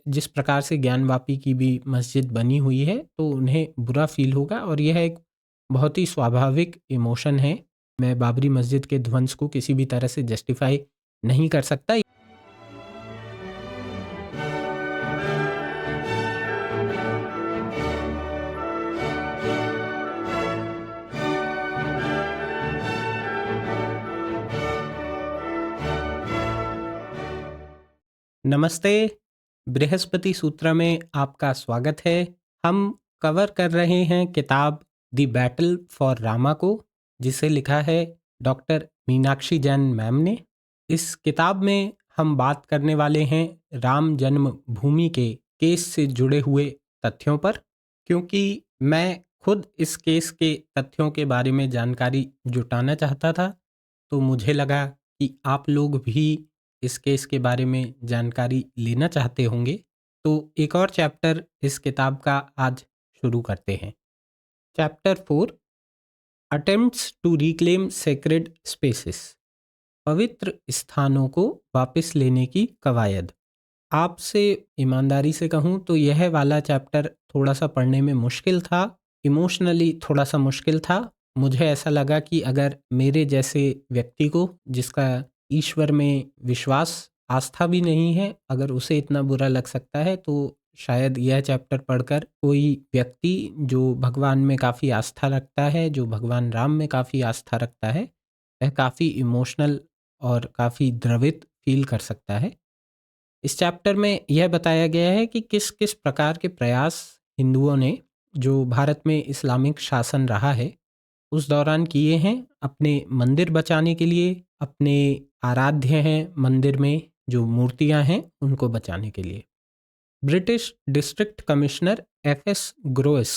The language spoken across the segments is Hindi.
जिस प्रकार से ज्ञानवापी की भी मस्जिद बनी हुई है तो उन्हें बुरा फील होगा, और यह एक बहुत ही स्वाभाविक इमोशन है। मैं बाबरी मस्जिद के ध्वंस को किसी भी तरह से जस्टिफाई नहीं कर सकता। नमस्ते, बृहस्पति सूत्र में आपका स्वागत है। हम कवर कर रहे हैं किताब द बैटल फॉर रामा को, जिसे लिखा है डॉक्टर मीनाक्षी जैन मैम ने। इस किताब में हम बात करने वाले हैं राम जन्म भूमि के केस से जुड़े हुए तथ्यों पर, क्योंकि मैं खुद इस केस के तथ्यों के बारे में जानकारी जुटाना चाहता था। तो मुझे लगा कि आप लोग भी इस केस के बारे में जानकारी लेना चाहते होंगे, तो एक और चैप्टर इस किताब का आज शुरू करते हैं। Chapter 4, attempts to reclaim sacred spaces, पवित्र स्थानों को वापस लेने की कवायद। आपसे ईमानदारी से कहूँ तो यह वाला चैप्टर थोड़ा सा पढ़ने में मुश्किल था, इमोशनली थोड़ा सा मुश्किल था। मुझे ऐसा लगा कि अगर मेरे जैसे व्यक्ति को, जिसका ईश्वर में विश्वास आस्था भी नहीं है, अगर उसे इतना बुरा लग सकता है, तो शायद यह चैप्टर पढ़कर कोई व्यक्ति जो भगवान में काफ़ी आस्था रखता है, जो भगवान राम में काफ़ी आस्था रखता है, वह काफ़ी इमोशनल और काफ़ी द्रवित फील कर सकता है। इस चैप्टर में यह बताया गया है कि किस किस प्रकार के प्रयास हिंदुओं ने, जो भारत में इस्लामिक शासन रहा है उस दौरान किए हैं, अपने मंदिर बचाने के लिए, अपने आराध्य हैं मंदिर में जो मूर्तियां हैं उनको बचाने के लिए। British district commissioner FS Growse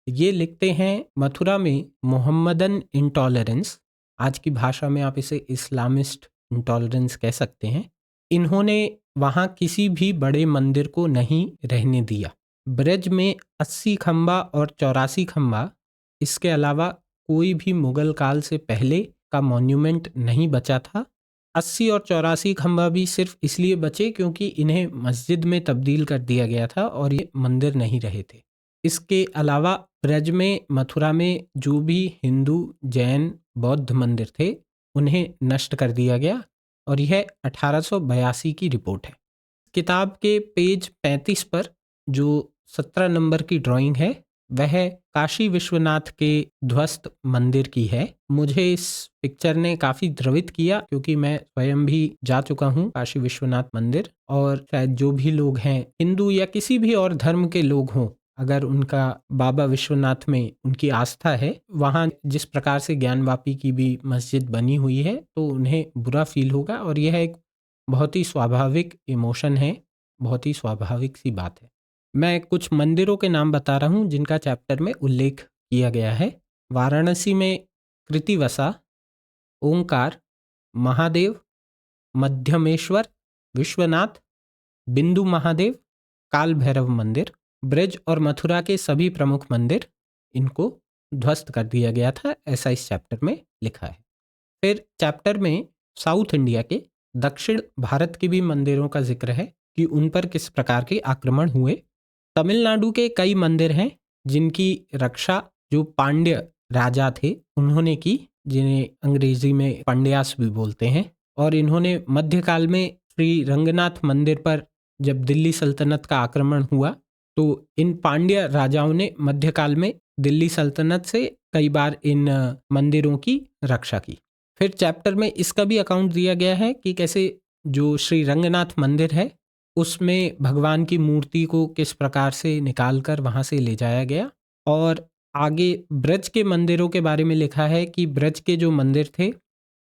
ये लिखते हैं, मथुरा में मोहम्मदन इंटॉलरेंस, आज की भाषा में आप इसे इस्लामिस्ट इंटॉलरेंस कह सकते हैं, इन्होंने वहाँ किसी भी बड़े मंदिर को नहीं रहने दिया। ब्रज में 80 खंबा और 84 खंबा, इसके अलावा कोई भी मुगल काल से पहले का मॉन्यूमेंट नहीं बचा था। 80 और 84 खंबा भी सिर्फ इसलिए बचे क्योंकि इन्हें मस्जिद में तब्दील कर दिया गया था और ये मंदिर नहीं रहे थे। इसके अलावा ब्रज में, मथुरा में जो भी हिंदू, जैन, बौद्ध मंदिर थे उन्हें नष्ट कर दिया गया, और यह 1882 की रिपोर्ट है। किताब के पेज 35 पर जो 17 नंबर की ड्राइंग है वह काशी विश्वनाथ के ध्वस्त मंदिर की है। मुझे इस पिक्चर ने काफ़ी द्रवित किया क्योंकि मैं स्वयं भी जा चुका हूँ काशी विश्वनाथ मंदिर, और शायद जो भी लोग हैं, हिंदू या किसी भी और धर्म के लोग हों, अगर उनका बाबा विश्वनाथ में उनकी आस्था है, वहाँ जिस प्रकार से ज्ञानवापी की भी मस्जिद बनी हुई है, तो उन्हें बुरा फील होगा, और यह एक बहुत ही स्वाभाविक इमोशन है, बहुत ही स्वाभाविक सी बात है। मैं कुछ मंदिरों के नाम बता रहा हूँ जिनका चैप्टर में उल्लेख किया गया है। वाराणसी में कृतिवसा, ओंकार, महादेव, मध्यमेश्वर, विश्वनाथ, बिंदु महादेव, काल भैरव मंदिर। ब्रज और मथुरा के सभी प्रमुख मंदिर, इनको ध्वस्त कर दिया गया था, ऐसा इस चैप्टर में लिखा है। फिर चैप्टर में साउथ इंडिया के, दक्षिण भारत के भी मंदिरों का जिक्र है कि उन पर किस प्रकार के आक्रमण हुए। तमिलनाडु के कई मंदिर हैं जिनकी रक्षा जो पांड्य राजा थे उन्होंने की, जिन्हें अंग्रेजी में पांड्यास भी बोलते हैं, और इन्होंने मध्यकाल में श्री रंगनाथ मंदिर पर जब दिल्ली सल्तनत का आक्रमण हुआ तो इन पांड्य राजाओं ने मध्यकाल में दिल्ली सल्तनत से कई बार इन मंदिरों की रक्षा की। फिर चैप्टर में इसका भी अकाउंट दिया गया है कि कैसे जो श्री रंगनाथ मंदिर है उसमें भगवान की मूर्ति को किस प्रकार से निकालकर वहाँ से ले जाया गया। और आगे ब्रज के मंदिरों के बारे में लिखा है कि ब्रज के जो मंदिर थे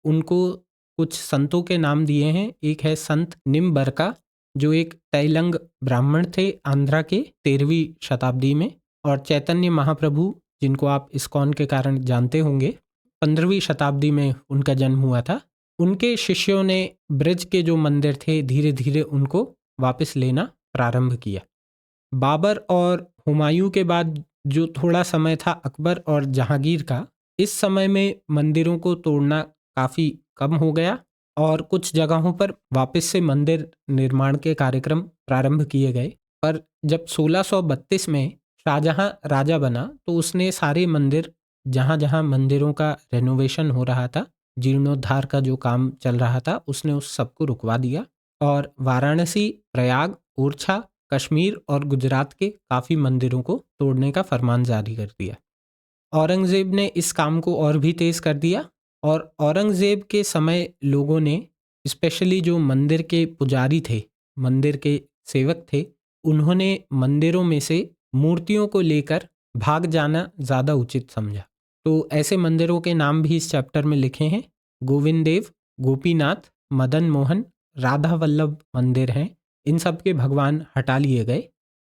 उनको कुछ संतों के नाम दिए हैं। एक है संत निम्बरका, जो एक तैलंग ब्राह्मण थे आंध्रा के 13वीं शताब्दी में, और चैतन्य महाप्रभु, जिनको आप इस्कॉन के कारण जानते होंगे, 15वीं शताब्दी में उनका जन्म हुआ था। उनके शिष्यों ने ब्रज के जो मंदिर थे धीरे धीरे उनको वापस लेना प्रारंभ किया। बाबर और हुमायूं के बाद जो थोड़ा समय था अकबर और जहांगीर का, इस समय में मंदिरों को तोड़ना काफ़ी कम हो गया और कुछ जगहों पर वापस से मंदिर निर्माण के कार्यक्रम प्रारंभ किए गए। पर जब 1632 में शाहजहां राजा बना तो उसने सारे मंदिर, जहाँ जहाँ मंदिरों का रेनोवेशन हो रहा था, जीर्णोद्धार का जो काम चल रहा था, उसने उस सबको रुकवा दिया और वाराणसी, प्रयाग, ओरछा, कश्मीर और गुजरात के काफ़ी मंदिरों को तोड़ने का फरमान जारी कर दिया। औरंगज़ेब ने इस काम को और भी तेज़ कर दिया और औरंगज़ेब के समय लोगों ने, स्पेशली जो मंदिर के पुजारी थे, मंदिर के सेवक थे, उन्होंने मंदिरों में से मूर्तियों को लेकर भाग जाना ज़्यादा उचित समझा। तो ऐसे मंदिरों के नाम भी इस चैप्टर में लिखे हैं। गोविंद देव, गोपीनाथ, मदन मोहन, राधा वल्लभ मंदिर हैं। इन सब के भगवान हटा लिए गए।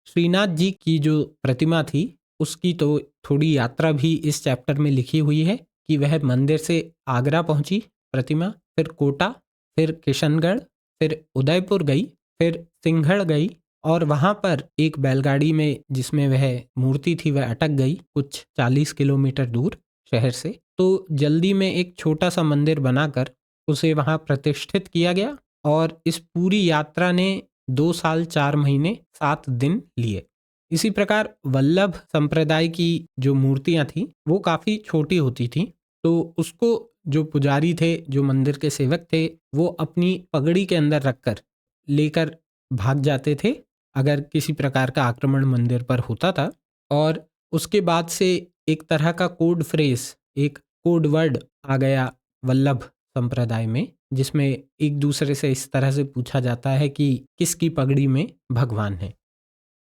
श्रीनाथ जी की जो प्रतिमा थी उसकी तो थोड़ी यात्रा भी इस चैप्टर में लिखी हुई है कि वह मंदिर से आगरा पहुंची प्रतिमा, फिर कोटा, फिर किशनगढ़, फिर उदयपुर गई, फिर सिंहगढ़ गई और वहां पर एक बैलगाड़ी में जिसमें वह मूर्ति थी वह अटक गई कुछ 40 किलोमीटर दूर शहर से। तो जल्दी में एक छोटा सा मंदिर बनाकर उसे वहां प्रतिष्ठित किया गया और इस पूरी यात्रा ने 2 साल 4 महीने 7 दिन लिए। इसी प्रकार वल्लभ संप्रदाय की जो मूर्तियां थी वो काफ़ी छोटी होती थी, तो उसको जो पुजारी थे, जो मंदिर के सेवक थे, वो अपनी पगड़ी के अंदर रखकर लेकर भाग जाते थे अगर किसी प्रकार का आक्रमण मंदिर पर होता था। और उसके बाद से एक तरह का कोड फ्रेज, एक कोड वर्ड आ गया वल्लभ संप्रदाय में, जिसमें एक दूसरे से इस तरह से पूछा जाता है कि किसकी पगड़ी में भगवान है।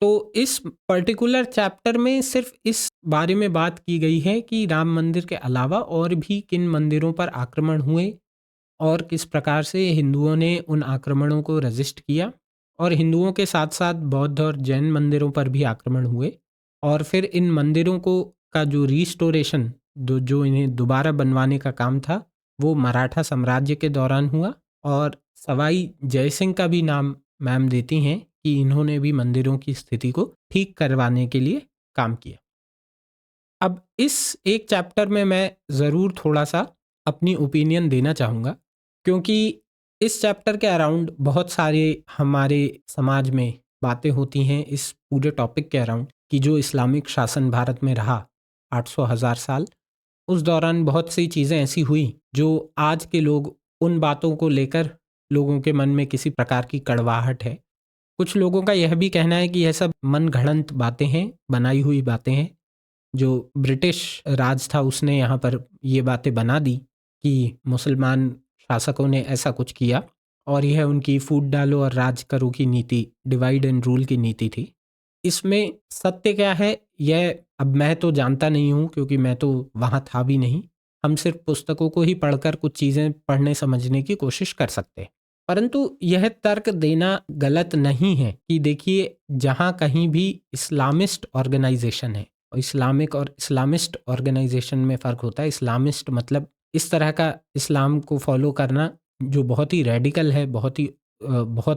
तो इस पर्टिकुलर चैप्टर में सिर्फ इस बारे में बात की गई है कि राम मंदिर के अलावा और भी किन मंदिरों पर आक्रमण हुए और किस प्रकार से हिंदुओं ने उन आक्रमणों को रजिस्ट किया, और हिंदुओं के साथ साथ बौद्ध और जैन मंदिरों पर भी आक्रमण हुए। और फिर इन मंदिरों को का जो रिस्टोरेशन, जो इन्हें दोबारा बनवाने का काम था, वो मराठा साम्राज्य के दौरान हुआ। और सवाई जयसिंह का भी नाम मैम देती हैं कि इन्होंने भी मंदिरों की स्थिति को ठीक करवाने के लिए काम किया। अब इस एक चैप्टर में मैं ज़रूर थोड़ा सा अपनी ओपिनियन देना चाहूँगा, क्योंकि इस चैप्टर के अराउंड बहुत सारे हमारे समाज में बातें होती हैं इस पूरे टॉपिक के अराउंड कि जो इस्लामिक शासन भारत में रहा 800,000 साल, उस दौरान बहुत सी चीज़ें ऐसी हुई जो आज के लोग उन बातों को लेकर लोगों के मन में किसी प्रकार की कड़वाहट है। कुछ लोगों का यह भी कहना है कि यह सब मन घड़ंत बातें हैं, बनाई हुई बातें हैं। जो ब्रिटिश राज था उसने यहाँ पर ये बातें बना दी कि मुसलमान शासकों ने ऐसा कुछ किया और यह उनकी फूट डालो और राज करो की नीति, डिवाइड एंड रूल की नीति थी। इसमें सत्य क्या है यह अब मैं तो जानता नहीं हूँ, क्योंकि मैं तो वहाँ था भी नहीं। हम सिर्फ पुस्तकों को ही पढ़कर कुछ चीज़ें पढ़ने समझने की कोशिश कर सकते हैं। परंतु यह तर्क देना गलत नहीं है कि देखिए, जहाँ कहीं भी इस्लामिस्ट ऑर्गेनाइजेशन है, और इस्लामिक और इस्लामिस्ट ऑर्गेनाइजेशन में फ़र्क होता है। इस्लामिस्ट मतलब इस तरह का इस्लाम को फॉलो करना जो बहुत ही रेडिकल है, बहुत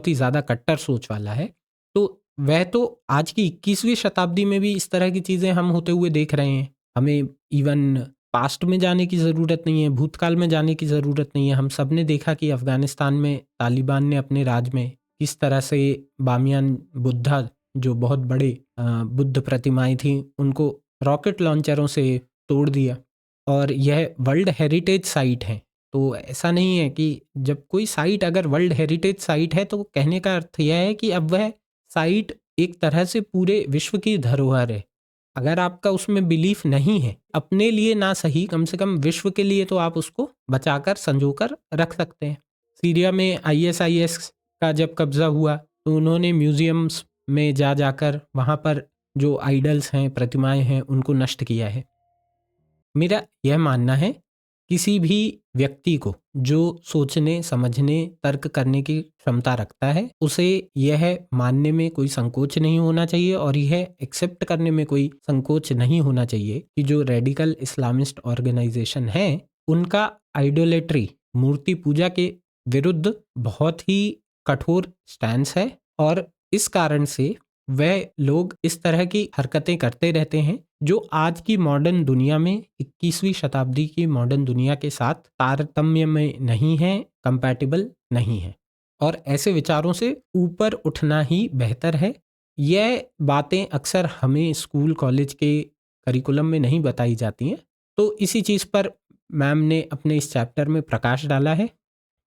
ही ज़्यादा कट्टर सोच वाला है। तो वह तो आज की 21वीं शताब्दी में भी इस तरह की चीज़ें हम होते हुए देख रहे हैं। हमें इवन पास्ट में जाने की ज़रूरत नहीं है, भूतकाल में जाने की ज़रूरत नहीं है। हम सब ने देखा कि अफ़गानिस्तान में तालिबान ने अपने राज में किस तरह से बामियान बुद्धा, जो बहुत बड़े बुद्ध प्रतिमाएं थीं, उनको रॉकेट लॉन्चरों से तोड़ दिया। और यह वर्ल्ड हेरिटेज साइट है। तो ऐसा नहीं है कि जब कोई साइट अगर वर्ल्ड हेरिटेज साइट है तो कहने का अर्थ यह है कि अब वह साइट एक तरह से पूरे विश्व की धरोहर है। अगर आपका उसमें बिलीफ नहीं है, अपने लिए ना सही, कम से कम विश्व के लिए, तो आप उसको बचाकर संजोकर रख सकते हैं। सीरिया में आईएसआईएस का जब कब्जा हुआ तो उन्होंने म्यूजियम्स में जाकर वहाँ पर जो आइडल्स हैं, प्रतिमाएं हैं, उनको नष्ट किया है। मेरा यह मानना है किसी भी व्यक्ति को जो सोचने, समझने, तर्क करने की क्षमता रखता है, उसे यह मानने में कोई संकोच नहीं होना चाहिए और यह एक्सेप्ट करने में कोई संकोच नहीं होना चाहिए कि जो रेडिकल इस्लामिस्ट ऑर्गेनाइजेशन है, उनका आइडोलेट्री, मूर्ति पूजा के विरुद्ध बहुत ही कठोर स्टैंस है। और इस कारण से वह लोग इस तरह की हरकतें करते रहते हैं जो आज की मॉडर्न दुनिया में, 21वीं शताब्दी की मॉडर्न दुनिया के साथ तारतम्य में नहीं है, कंपैटिबल नहीं है। और ऐसे विचारों से ऊपर उठना ही बेहतर है। यह बातें अक्सर हमें स्कूल कॉलेज के करिकुलम में नहीं बताई जाती हैं। तो इसी चीज़ पर मैम ने अपने इस चैप्टर में प्रकाश डाला है।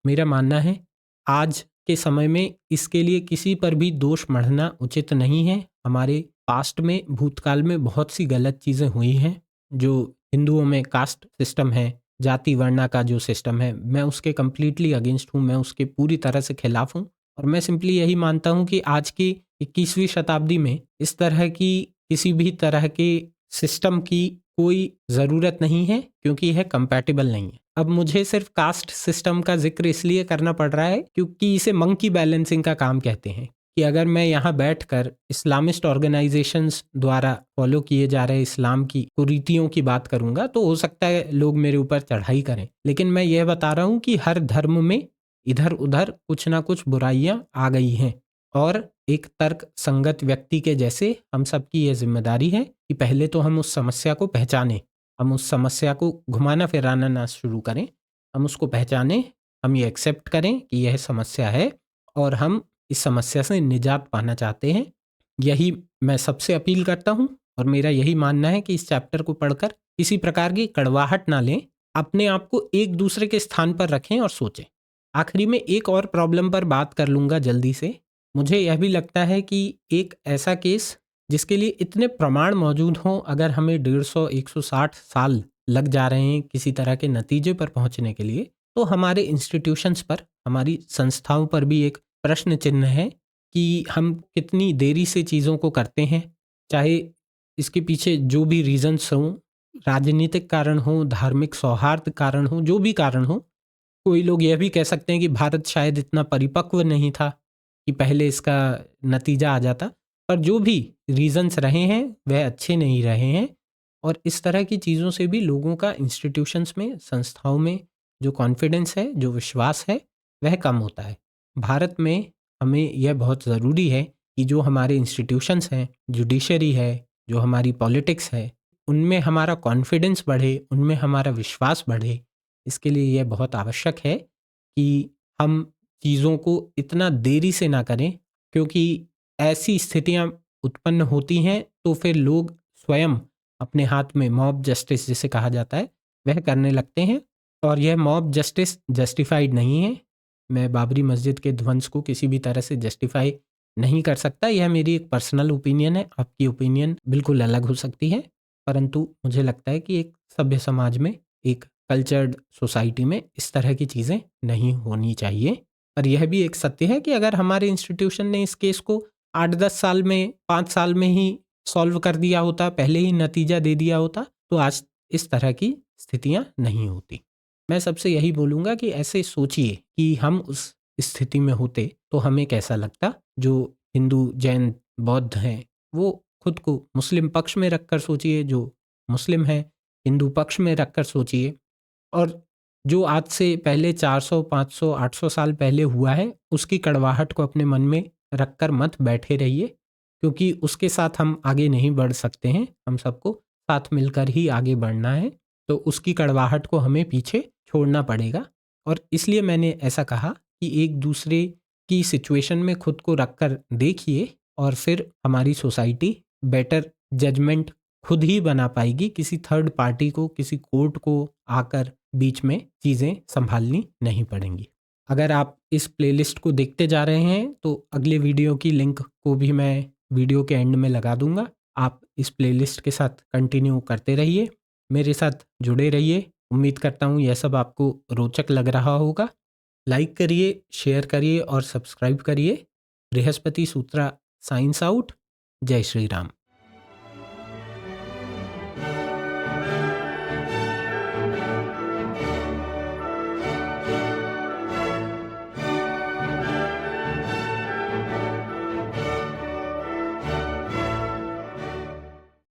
मेरा मानना है आज के समय में इसके लिए किसी पर भी दोष मढ़ना उचित नहीं है। हमारे पास्ट में, भूतकाल में बहुत सी गलत चीज़ें हुई हैं। जो हिंदुओं में कास्ट सिस्टम है, जाति वर्णा का जो सिस्टम है, मैं उसके कम्प्लीटली अगेंस्ट हूँ, मैं उसके पूरी तरह से खिलाफ हूँ। और मैं सिंपली यही मानता हूँ कि आज की 21वीं शताब्दी में इस तरह की किसी भी तरह के सिस्टम की कोई ज़रूरत नहीं है, क्योंकि यह कंपैटिबल नहीं है। अब मुझे सिर्फ कास्ट सिस्टम का जिक्र इसलिए करना पड़ रहा है क्योंकि इसे मंकी बैलेंसिंग का काम कहते हैं, कि अगर मैं यहाँ बैठकर इस्लामिस्ट ऑर्गेनाइजेशंस द्वारा फॉलो किए जा रहे इस्लाम की कुरीतियों की बात करूंगा तो हो सकता है लोग मेरे ऊपर चढ़ाई करें। लेकिन मैं यह बता रहा हूँ कि हर धर्म में इधर उधर कुछ ना कुछ बुराइयां आ गई हैं, और एक तर्क संगत व्यक्ति के जैसे हम सबकी यह जिम्मेदारी है कि पहले तो हम उस समस्या को पहचानें। हम उस समस्या को घुमाना फिराना ना शुरू करें, हम उसको पहचानें, हम ये एक्सेप्ट करें कि यह समस्या है और हम इस समस्या से निजात पाना चाहते हैं। यही मैं सबसे अपील करता हूँ, और मेरा यही मानना है कि इस चैप्टर को पढ़कर किसी प्रकार की कड़वाहट ना लें, अपने आप को एक दूसरे के स्थान पर रखें और सोचें। आखिरी में एक और प्रॉब्लम पर बात कर लूँगा जल्दी से। मुझे यह भी लगता है कि एक ऐसा केस जिसके लिए इतने प्रमाण मौजूद हों, अगर हमें 150-160 साल लग जा रहे हैं किसी तरह के नतीजे पर पहुंचने के लिए, तो हमारे इंस्टीट्यूशंस पर, हमारी संस्थाओं पर भी एक प्रश्न चिन्ह है कि हम कितनी देरी से चीज़ों को करते हैं। चाहे इसके पीछे जो भी रीजंस हों, राजनीतिक कारण हो, धार्मिक सौहार्द कारण हो, जो भी कारण हो। कोई लोग यह भी कह सकते हैं कि भारत शायद इतना परिपक्व नहीं था कि पहले इसका नतीजा आ जाता। पर जो भी रीजंस रहे हैं वह अच्छे नहीं रहे हैं, और इस तरह की चीज़ों से भी लोगों का इंस्टीट्यूशंस में, संस्थाओं में जो कॉन्फिडेंस है, जो विश्वास है, वह कम होता है। भारत में हमें यह बहुत ज़रूरी है कि जो हमारे इंस्टीट्यूशंस हैं, जुडिशरी है, जो हमारी पॉलिटिक्स है, उनमें हमारा कॉन्फिडेंस बढ़े, उनमें हमारा विश्वास बढ़े। इसके लिए यह बहुत आवश्यक है कि हम चीज़ों को इतना देरी से ना करें, क्योंकि ऐसी स्थितियां उत्पन्न होती हैं तो फिर लोग स्वयं अपने हाथ में मॉब जस्टिस जिसे कहा जाता है वह करने लगते हैं, और यह मॉब जस्टिस जस्टिफाइड नहीं है। मैं बाबरी मस्जिद के ध्वंस को किसी भी तरह से जस्टिफाई नहीं कर सकता, यह मेरी एक पर्सनल ओपिनियन है, आपकी ओपिनियन बिल्कुल अलग हो सकती है। परंतु मुझे लगता है कि एक सभ्य समाज में, एक कल्चर्ड सोसाइटी में इस तरह की चीज़ें नहीं होनी चाहिए। पर यह भी एक सत्य है कि अगर हमारे इंस्टीट्यूशन ने इस केस को 8-10 साल में, 5 साल में ही सॉल्व कर दिया होता, पहले ही नतीजा दे दिया होता, तो आज इस तरह की स्थितियां नहीं होती। मैं सबसे यही बोलूँगा कि ऐसे सोचिए कि हम उस स्थिति में होते तो हमें कैसा लगता। जो हिंदू, जैन, बौद्ध हैं वो खुद को मुस्लिम पक्ष में रखकर सोचिए, जो मुस्लिम हैं हिंदू पक्ष में रखकर सोचिए, और जो आज से पहले 400, 500, 800 साल पहले हुआ है उसकी कड़वाहट को अपने मन में रखकर मत बैठे रहिए, क्योंकि उसके साथ हम आगे नहीं बढ़ सकते हैं। हम सबको साथ मिलकर ही आगे बढ़ना है, तो उसकी कड़वाहट को हमें पीछे छोड़ना पड़ेगा। और इसलिए मैंने ऐसा कहा कि एक दूसरे की सिचुएशन में खुद को रखकर देखिए, और फिर हमारी सोसाइटी बेटर जजमेंट खुद ही बना पाएगी। किसी थर्ड पार्टी को, किसी कोर्ट को आकर बीच में चीज़ें संभालनी नहीं पड़ेंगी। अगर आप इस प्लेलिस्ट को देखते जा रहे हैं तो अगले वीडियो की लिंक को भी मैं वीडियो के एंड में लगा दूंगा। आप इस प्लेलिस्ट के साथ कंटिन्यू करते रहिए, मेरे साथ जुड़े रहिए। उम्मीद करता हूँ यह सब आपको रोचक लग रहा होगा। लाइक करिए, शेयर करिए और सब्सक्राइब करिए। बृहस्पति सूत्रा साइंस आउट। जय श्री राम।